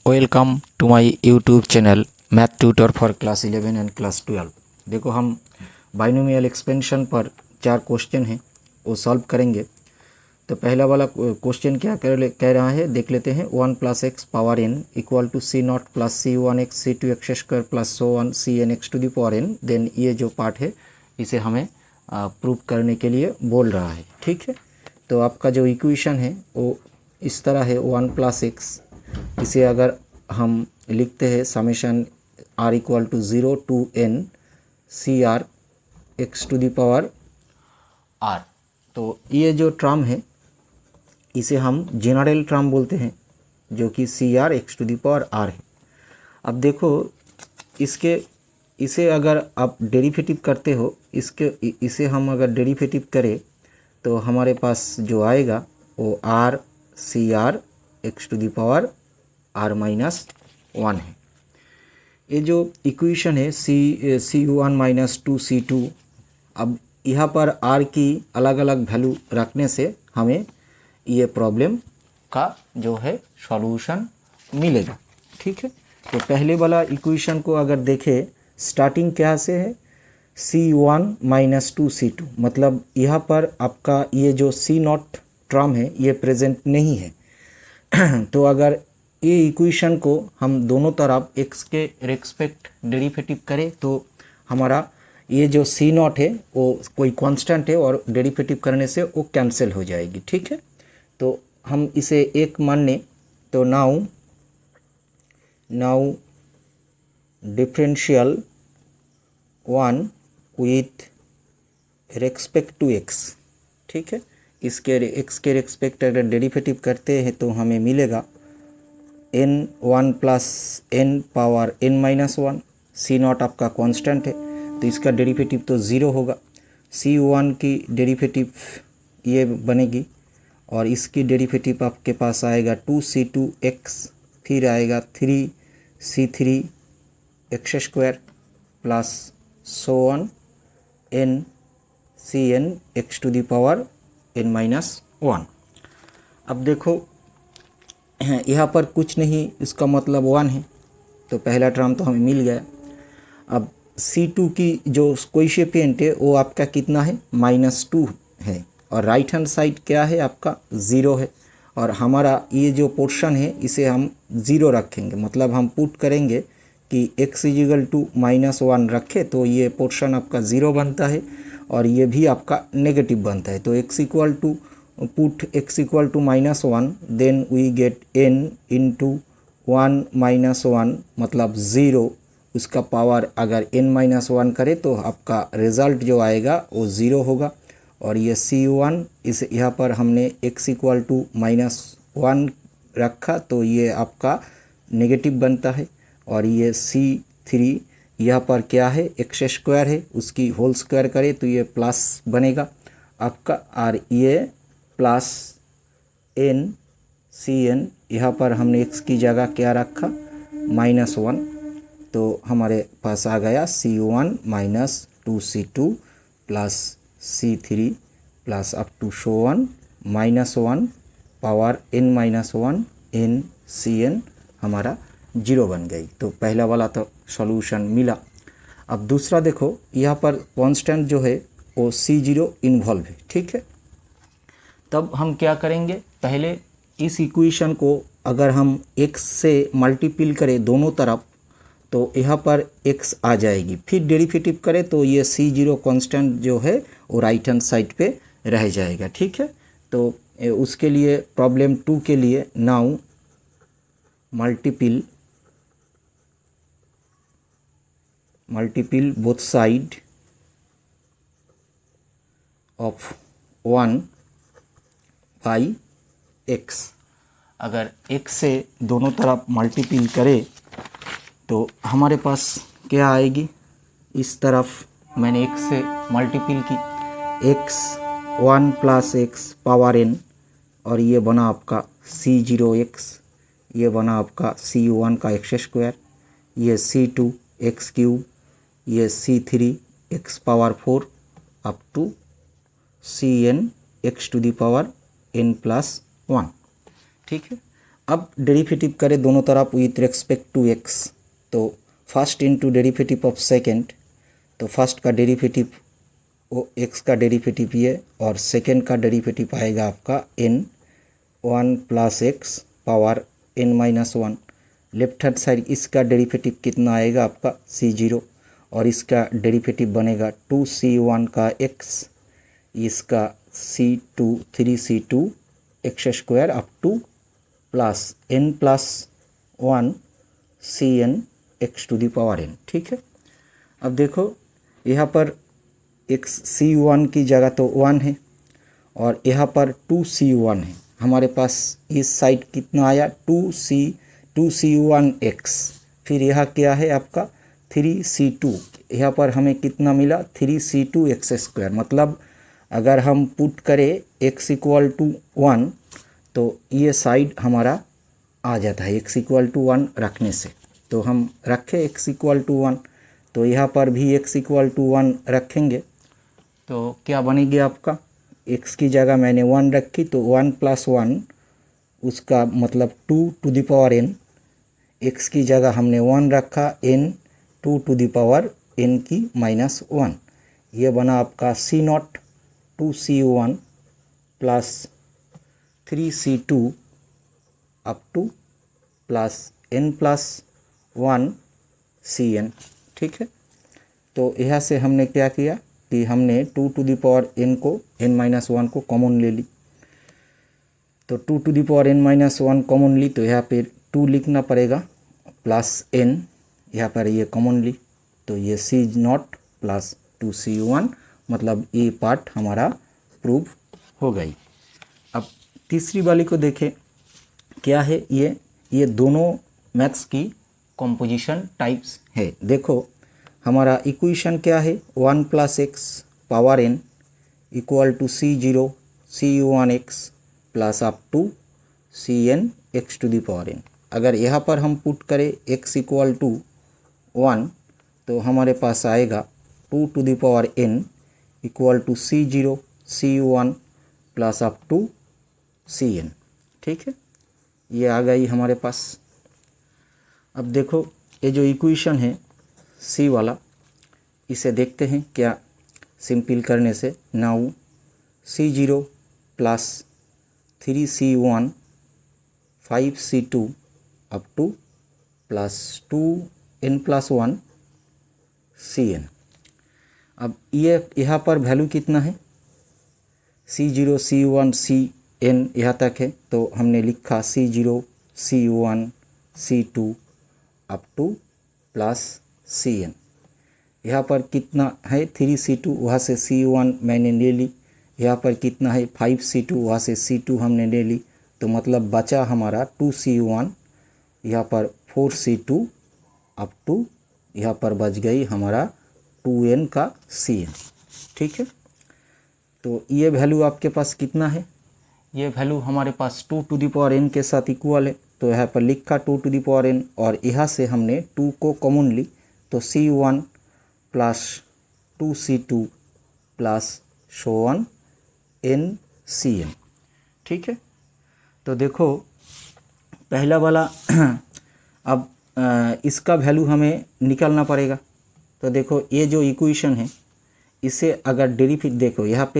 Welcome to my YouTube channel math tutor for class 11 and class 12। देखो हम binomial expansion पर 4 question हैं वो सॉल्व करेंगे। तो पहला वाला क्वेश्चन क्या कह रहा है देख लेते हैं। 1 + x power n equal to c0 + c1x c2x² + so on cnx to the power n। Then ये जो पार्ट है इसे हमें प्रूव करने के लिए बोल रहा है। ठीक है, तो आपका जो इक्वेशन है वो इस तरह है। 1 + x इसे अगर हम लिखते हैं summation r equal to 0 to n cr x to the power r। तो ये जो टर्म है इसे हम जनरल टर्म बोलते हैं जो कि cr x to the power r है। अब देखो इसे अगर आप डेरिवेटिव करते हो इसे हम अगर डेरिवेटिव करें तो हमारे पास जो आएगा वो r cr x to the power r - 1 है। ये जो इक्वेशन है c1 - 2c2, अब यहाँ पर r की अलग अलग वैल्यू रखने से हमें ये प्रॉब्लम का जो है सॉल्यूशन मिलेगा। ठीक है, तो पहले वाला इक्वेशन को अगर देखें स्टार्टिंग क्या से है c1 - 2c2, मतलब यहाँ पर आपका ये जो c0 टर्म है ये प्रेजेंट नहीं है। तो अगर ये इक्वेशन को हम दोनों तरफ x के रेस्पेक्ट डेरिवेटिव करें तो हमारा ये जो c0 है वो कोई कांस्टेंट है और डेरिवेटिव करने से वो कैंसिल हो जाएगी। ठीक है, तो हम इसे एक माने तो now differential 1 with respect to x। ठीक है, इसके x के रेस्पेक्ट अगर डेरिवेटिव करते हैं तो हमें मिलेगा n1 + n power n-1। c0 आपका कांस्टेंट है तो इसका डेरिवेटिव तो 0 होगा। c1 की डेरिवेटिव ये बनेगी और इसकी डेरिवेटिव आपके पास आएगा 2c2x, फिर आएगा 3c3 x² plus so on n cn x to the power n-1। अब देखो यहाँ पर कुछ नहीं, इसका मतलब 1 है तो पहला टर्म तो हमें मिल गया। अब c2 की जो कोएफिशिएंट है वो आपका कितना है -2 है और राइट हैंड साइड क्या है आपका 0 है और हमारा ये जो पोर्शन है इसे हम 0 रखेंगे। मतलब हम पुट करेंगे कि x = -1 रखे तो ये पोर्शन आपका 0 बनता है और ये भी आपका नेगेटिव बनता है। तो x = -1 then we get n into 1 - 1 मतलब 0। उसका पावर अगर n-1 करे तो आपका रिज़ल्ट जो आएगा वो 0 होगा। और ये c1 इस यहाँ पर हमने x = -1 रखा तो ये आपका नेगेटिव बनता है और ये c3 यहाँ पर क्या है x² है उसकी होल स्क्वायर करे तो ये प्लस बनेगा आपका। और ये प्लस n cn यहाँ पर हमने x की जगह क्या रखा -1 तो हमारे पास आ गया c1 - 2c2 plus c3 plus up to so on -1 power n-1 n cn हमारा 0 बन गई। तो पहला वाला तो सॉल्यूशन मिला। अब दूसरा देखो यहाँ पर कांस्टेंट जो है वो c0 इन्वॉल्व है। ठीक है, तब हम क्या करेंगे, पहले इस इक्वेशन को अगर हम x से मल्टीपल करें दोनों तरफ तो यहाँ पर x आ जाएगी, फिर डेरिवेटिव करें तो ये c0 कांस्टेंट जो है वो राइट हैंड साइड पे रह जाएगा। ठीक है, तो उसके लिए प्रॉब्लम 2 के लिए now multiple both side of 1 by x। अगर x से दोनों तरफ मल्टीपल करें तो हमारे पास क्या आएगी, इस तरफ मैंने x से मल्टीपल की x1 + x पावर n और ये बना आपका c0x, ये बना आपका c1 का x², ये c2 x³, ये c3 x power 4 up to cn x to the power n+1। ठीक है, अब डेरिवेटिव करें दोनों तरफ विथ रेस्पेक्ट टू एक्स, तो first into derivative of second, तो फर्स्ट का डेरिवेटिव वो एक्स का डेरिवेटिव ये, और सेकंड का डेरिवेटिव आएगा आपका n 1 plus x power n-1। Left hand side इसका डेरिवेटिव कितना आएगा आपका c0, और इसका डेरिवेटिव बनेगा 2c1 का x, इसका c2 3c2 x square up to plus n+1 cn x to the power n। ठीक है, अब देखो यहाँ पर x c1 की जगह तो 1 है और यहाँ पर 2c1 है। हमारे पास इस साइड कितना आया 2c1x, फिर यहाँ क्या है आपका 3c2, यहाँ पर हमें कितना मिला 3c2x स्क्वायर। मतलब अगर हम पुट करें x इक्वल टू 1 तो ये साइड हमारा आ जाता है x इक्वल टू 1 रखने से। तो हम रखें x इक्वल टू 1, तो यहाँ पर भी x इक्वल टू 1 रखेंगे तो क्या बनेगी आपका, x की जगह मैंने 1 रखी तो 1+1 उसका मतलब 2 to the power n, x की जगह हमने 1 रखा n 2 to the power n की -1, ये बना आपका c0 2c1 plus 3c2 up to plus n+1 cn। ठीक है, तो यहाँ से हमने क्या किया कि हमने 2 टू द पावर n को n-1 को कॉमन ले ली, तो 2 to the power n-1 common ली तो यहाँ पे 2 लिखना पड़ेगा प्लस n, यहाँ पर ये कॉमन ली तो ये c0 प्लस 2c1, मतलब ये पार्ट हमारा प्रूव हो गई। अब तीसरी वाली को देखें, क्या है ये दोनों मैथ्स की कंपोजिशन टाइप्स है। देखो हमारा इक्वेशन क्या है 1 + x power n equal to c0 c1x plus up to cn x to the power n। अगर यहाँ पर हम पुट करें x इक्वल टू 1 तो हमारे पास आएगा 2 to the power n equal to c0 c1 plus up to cn। ठीक है, ये आ गई हमारे पास। अब देखो ये जो इक्वेशन है c वाला, इसे देखते हैं क्या सिंपल करने से। Now c0 plus 3c1 5c2 up to plus 2n+1 cn। अब ये यहाँ पर वैल्यू कितना है c0 c1 cn यहाँ तक है, तो हमने लिखा c0 c1 c2 up to plus cn। यहाँ पर कितना है 3c2, वहाँ से c1 मैंने ले ली, यहाँ पर कितना है 5c2, वहाँ से c2 हमने ले ली, तो मतलब बचा हमारा 2c1, यहाँ पर 4c2 अप टू यहाँ पर बच गई हमारा 2n का cn। ठीक है, तो ये वैल्यू आपके पास कितना है, ये वैल्यू हमारे पास 2 टू दी पावर n के साथ इक्वल है, तो यहाँ पर लिखा 2 टू दी पावर n और यहाँ से हमने 2 को कॉमन ली तो c1 plus 2c2 plus so n cn। ठीक है, तो देखो पहला वाला अब इसका वैल्यू हमें निकालना पड़ेगा। तो देखो ये जो इक्वेशन है इसे अगर डेरिवेटिव देखो यहाँ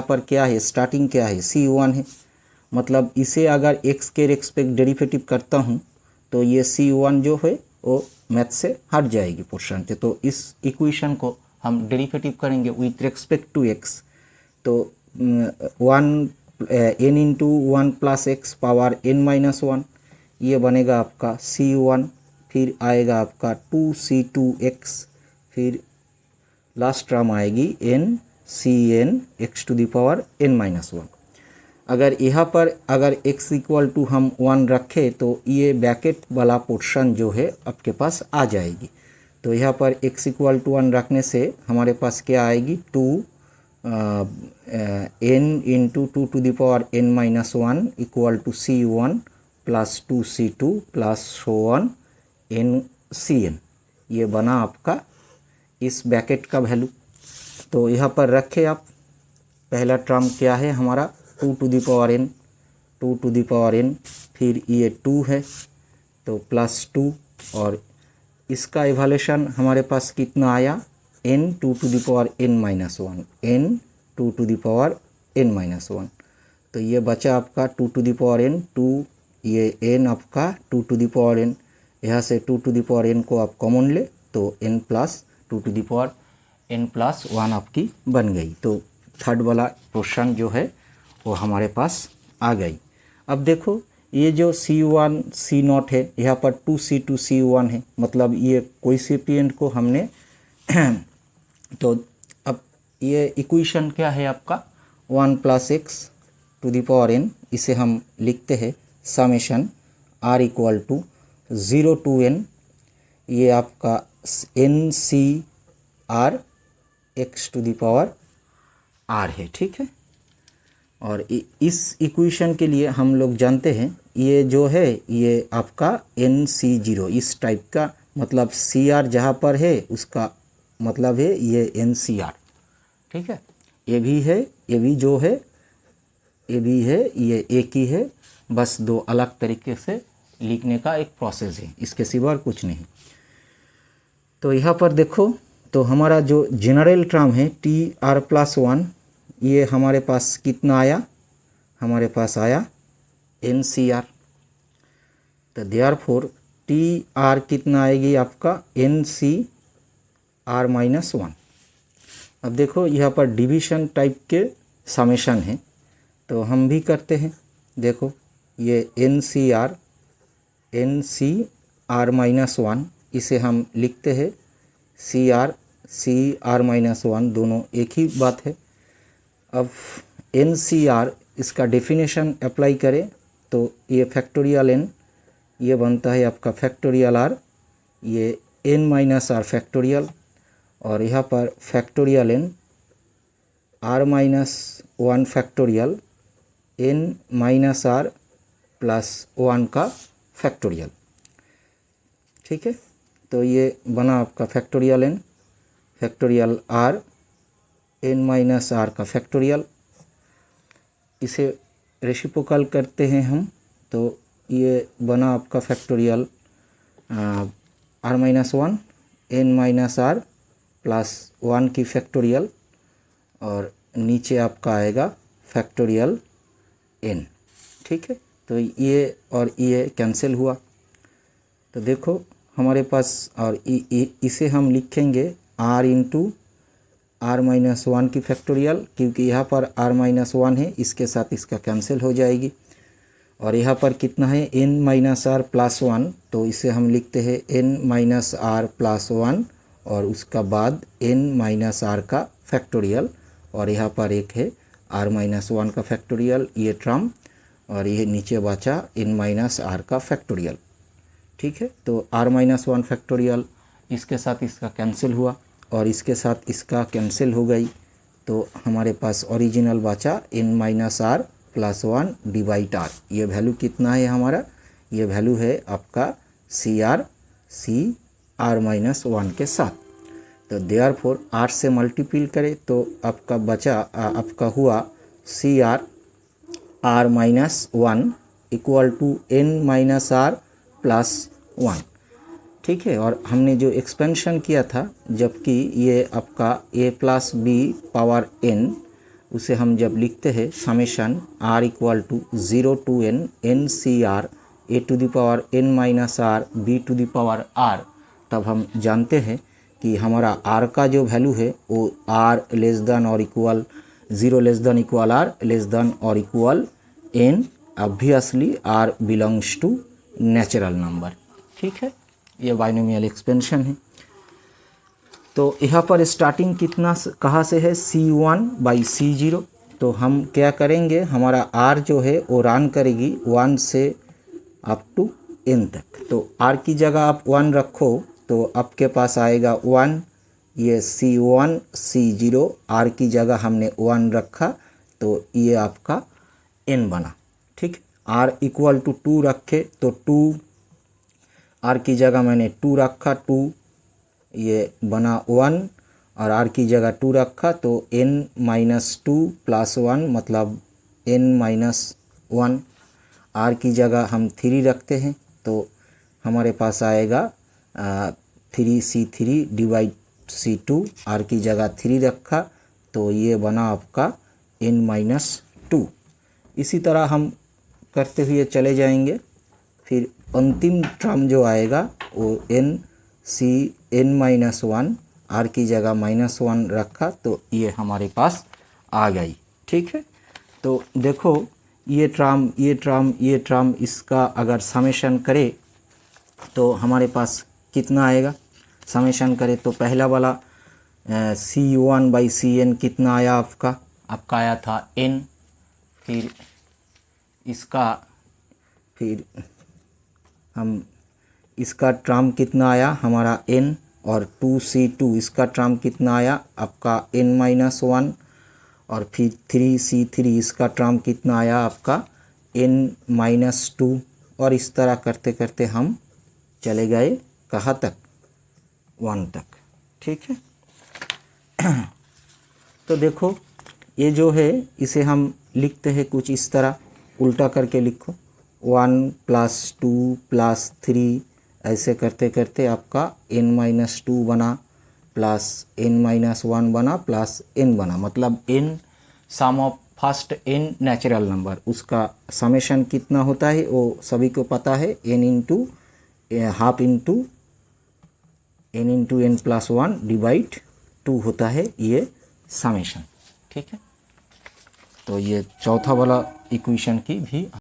पर क्या है, स्टार्टिंग क्या है c1 है, मतलब इसे अगर x के रेस्पेक्ट डेरिवेटिव करता हूँ तो ये c1 जो है वो मैथ से हट जाएगी पोर्शन से। तो इस इक्वेशन को हम डेरिवेटिव करेंगे विथ रेस्पेक्ट टू x, तो n into 1 plus x power n-1, ये बनेगा आपका c1, फिर आएगा आपका 2c2x, फिर लास्ट टर्म आएगी n cn x to the power n-1। अगर यहाँ पर अगर x इक्वल टू हम 1 रखें तो ये ब्रैकेट वाला पोर्शन जो है आपके पास आ जाएगी। तो यहाँ पर x इक्वल टू 1 रखने से हमारे पास क्या आएगी 2 n into 2 to the power n-1 equal to c1 plus 2c2 plus n cn। ये बना आपका इस ब्रैकेट का वैल्यू। तो यहाँ पर रखें आप, पहला टर्म क्या है हमारा 2 to the power n, 2 to the power n, फिर ये 2 है तो +2, और इसका इवैल्यूएशन हमारे पास कितना आया, n 2 to the power n minus 1, n 2 to the power n minus 1। तो ये बचा आपका 2 to the power n, 2, ये n आपका 2 to the power n, यहाँ से 2 to the power n को आप कॉमन ले तो n plus 2 to the power n plus 1 आपकी बन गई। तो थर्ड वाला क्वेश्चन जो है वो हमारे पास आ गई। अब देखो ये जो C1 C0 है, यहाँ पर 2C2 C1 है, मतलब ये कोएफिशिएंट को हमने तो अब ये इक्वेशन क्या है आपका 1 + x to the power n, इसे हम लिखते हैं summation r equal to 0 to n, ये आपका n c r x to the power r है, ठीक है। और इस इक्वेशन के लिए हम लोग जानते हैं ये जो है ये आपका NC0 इस टाइप का, मतलब CR जहाँ पर है उसका मतलब है ये NCR, ठीक है। ये भी है, ये भी जो है ये भी है, ये एक ही है, बस दो अलग तरीके से लिखने का एक प्रोसेस है, इसके सिवा कुछ नहीं। तो यहाँ पर देखो तो हमारा जो जनरल टर्म है TR+1, ये हमारे पास कितना आया, हमारे पास आया NCR। तो देयरफॉर TR कितना आएगी आपका NCR-1। अब देखो यहाँ पर डिवीजन टाइप के समेशन है तो हम भी करते हैं। देखो ये NCR-1 इसे हम लिखते हैं CR-1, दोनों एक ही बात है। अब NCR इसका डेफिनेशन अप्लाई करें तो ये फैक्टोरियल n, ये बनता है आपका फैक्टोरियल r, ये n-r फैक्टोरियल, और यहाँ पर factorial n r-1 factorial n-r + 1 का फैक्टोरियल, ठीक है। तो ये बना आपका factorial n factorial r n-r का फैक्टोरियल, इसे रेसिप्रोकल करते हैं हम तो ये बना आपका फैक्टोरियल r-1 n-r + 1 की फैक्टोरियल, और नीचे आपका आएगा फैक्टोरियल n, ठीक है। तो ये और ये कैंसिल हुआ। तो देखो हमारे पास, और इसे हम लिखेंगे r × r-1 की फैक्टोरियल, क्योंकि यहाँ पर r-1 है, इसके साथ इसका कैंसिल हो जाएगी। और यहाँ पर कितना है n-r + 1, तो इसे हम लिखते हैं n-r + 1 और उसका बाद n-r का फैक्टोरियल, और यहाँ पर एक है r-1 का फैक्टोरियल ये टर्म, और ये नीचे बचा n-r का फैक्टोरियल, ठीक है। तो r-1 फैक्टोरियल इसके साथ इसका कैंसिल हुआ और इसके साथ इसका कैंसिल हो गई, तो हमारे पास ओरिजिनल बचा n-r + 1 डिवाइड r। ये वैल्यू कितना है हमारा, ये वैल्यू है आपका CR-1 के साथ। तो देयरफॉर r से मल्टीपल करें तो आपका बचा, आपका हुआ CR-1 इक्वल टू n-r + 1, ठीक है। और हमने जो एक्सपेंशन किया था, जबकि ये आपका a + b पावर n, उसे हम जब लिखते हैं summation r equal to 0 to n NCR a to the power n-r b to the power r, तब हम जानते हैं कि हमारा r का जो वैल्यू है वो r <= 0 > r <= n, obviously r belongs to natural number, ठीक है। ये बाइनोमियल एक्सपेंशन है। तो यहाँ पर स्टार्टिंग कितना कहाँ से है, C1/C0। तो हम क्या करेंगे, हमारा r जो है वो रन करेगी 1 से अप टू n तक। तो r की जगह आप 1 रखो तो आपके पास आएगा 1, ये C1/C0, r की जगह हमने 1 रखा तो ये आपका n बना, ठीक। r इक्वल टू 2 रखे तो 2, r की जगह मैंने 2 रखा, 2 ये बना 1, और r की जगह 2 रखा तो n-2 + 1 मतलब n-1, आर की जगह हम 3 रखते हैं तो हमारे पास आएगा 3c3 डिवाइड c2, आर की जगह 3 रखा तो ये बना आपका n-2। इसी तरह हम करते हुए चले जाएंगे। फिर अंतिम टर्म जो आएगा वो n-1, आर की जगह -1 रखा तो ये हमारे पास आ गई। ठीक है, तो देखो ये टर्म इसका अगर समेशन करे तो हमारे पास कितना आएगा। समेशन करे तो पहला वाला C1/Cn कितना आया आपका आया था n। फिर इसका टर्म कितना आया हमारा n, और 2c2 इसका टर्म कितना आया आपका n-1, और फिर 3c3 इसका टर्म कितना आया आपका n-2, और इस तरह करते करते हम चले गए कहाँ तक, 1 तक। ठीक है, तो देखो ये जो है इसे हम लिखते हैं कुछ इस तरह, उल्टा करके लिखो 1 + 2 + 3, ऐसे करते करते आपका n-2 बना प्लस n-1 बना प्लस n बना, मतलब n sum of first n natural number, उसका समेशन कितना होता है वो सभी को पता है, n/½ इंटू n+1 डिवाइड 2 होता है ये समेशन। ठीक है, तो ये चौथा वाला इक्वेशन की भी